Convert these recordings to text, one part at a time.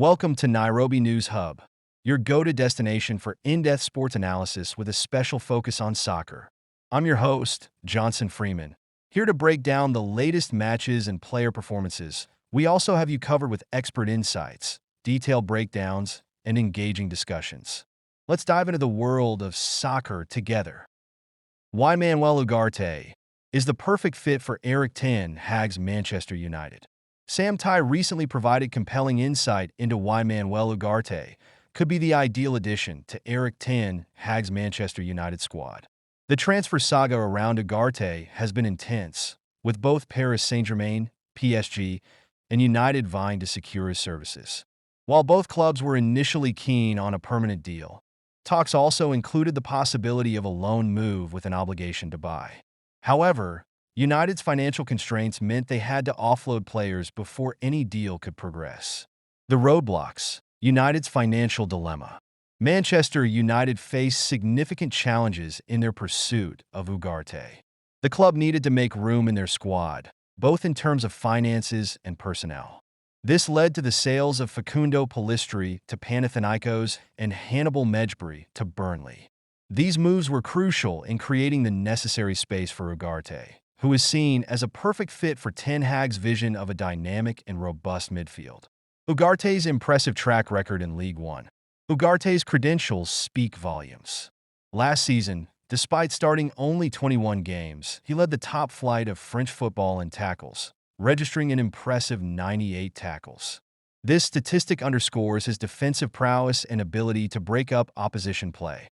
Welcome to Nairobi News Hub, your go-to destination for in-depth sports analysis with a special focus on soccer. I'm your host, Johnson Freeman, here to break down the latest matches and player performances. We also have you covered with expert insights, detailed breakdowns, and engaging discussions. Let's dive into the world of soccer together. Why Manuel Ugarte is the perfect fit for Erik Ten Hag's Manchester United. Sam Tighe recently provided compelling insight into why Manuel Ugarte could be the ideal addition to Erik Ten Hag's Manchester United squad. The transfer saga around Ugarte has been intense, with both Paris Saint-Germain, PSG, and United vying to secure his services. While both clubs were initially keen on a permanent deal, talks also included the possibility of a loan move with an obligation to buy. However, United's financial constraints meant they had to offload players before any deal could progress. The Roadblocks, United's financial dilemma. Manchester United faced significant challenges in their pursuit of Ugarte. The club needed to make room in their squad, both in terms of finances and personnel. This led to the sales of Facundo Pellistri to Panathinaikos and Hannibal Mejbri to Burnley. These moves were crucial in creating the necessary space for Ugarte, who is seen as a perfect fit for Ten Hag's vision of a dynamic and robust midfield. Ugarte's impressive track record in League One. Ugarte's credentials speak volumes. Last season, despite starting only 21 games, he led the top flight of French football in tackles, registering an impressive 98 tackles. This statistic underscores his defensive prowess and ability to break up opposition play,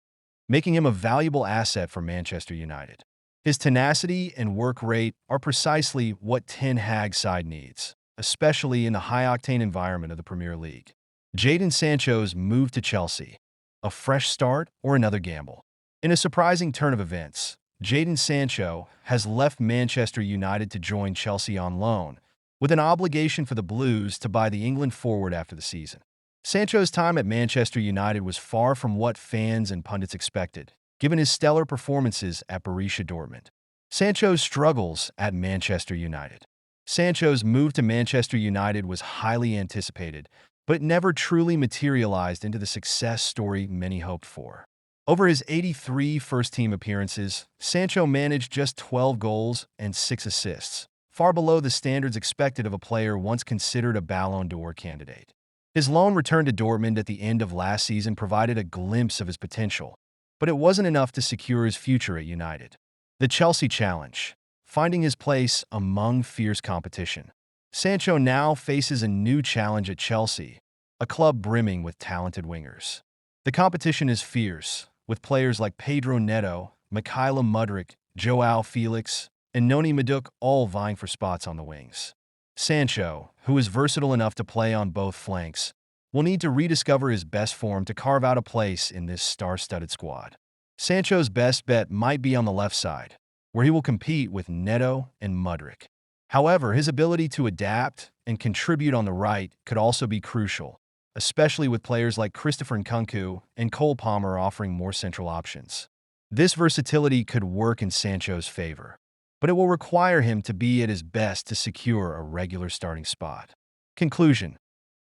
making him a valuable asset for Manchester United. His tenacity and work rate are precisely what Ten Hag's side needs, especially in the high-octane environment of the Premier League. Jadon Sancho's move to Chelsea. A fresh start or another gamble? In a surprising turn of events, Jadon Sancho has left Manchester United to join Chelsea on loan, with an obligation for the Blues to buy the England forward after the season. Sancho's time at Manchester United was far from what fans and pundits expected, given his stellar performances at Borussia Dortmund. Sancho's struggles at Manchester United. Sancho's move to Manchester United was highly anticipated, but never truly materialized into the success story many hoped for. Over his 83 first-team appearances, Sancho managed just 12 goals and 6 assists, far below the standards expected of a player once considered a Ballon d'Or candidate. His loan return to Dortmund at the end of last season provided a glimpse of his potential, but it wasn't enough to secure his future at United. The Chelsea challenge, finding his place among fierce competition. Sancho now faces a new challenge at Chelsea, a club brimming with talented wingers. The competition is fierce, with players like Pedro Neto, Mykhailo Mudryk, Joao Felix, and Noni Madueke all vying for spots on the wings. Sancho, who is versatile enough to play on both flanks, will need to rediscover his best form to carve out a place in this star-studded squad. Sancho's best bet might be on the left side, where he will compete with Neto and Mudryk. However, his ability to adapt and contribute on the right could also be crucial, especially with players like Christopher Nkunku and Cole Palmer offering more central options. This versatility could work in Sancho's favor, but it will require him to be at his best to secure a regular starting spot. Conclusion: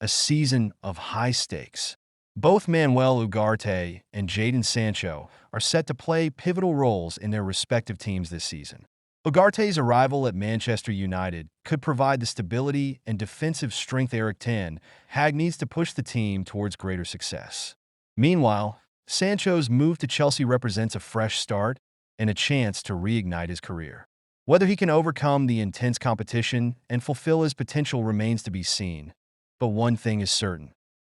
a season of high stakes. Both Manuel Ugarte and Jadon Sancho are set to play pivotal roles in their respective teams this season. Ugarte's arrival at Manchester United could provide the stability and defensive strength Erik Ten Hag needs to push the team towards greater success. Meanwhile, Sancho's move to Chelsea represents a fresh start and a chance to reignite his career. Whether he can overcome the intense competition and fulfill his potential remains to be seen. But one thing is certain: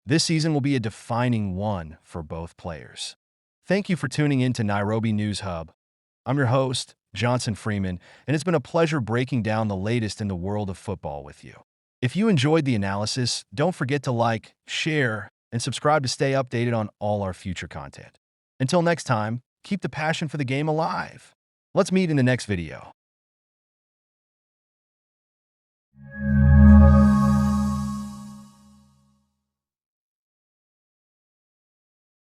this season will be a defining one for both players. Thank you for tuning in to Nairobi News Hub. I'm your host, Johnson Freeman, and it's been a pleasure breaking down the latest in the world of football with you. If you enjoyed the analysis, don't forget to like, share, and subscribe to stay updated on all our future content. Until next time, keep the passion for the game alive. Let's meet in the next video.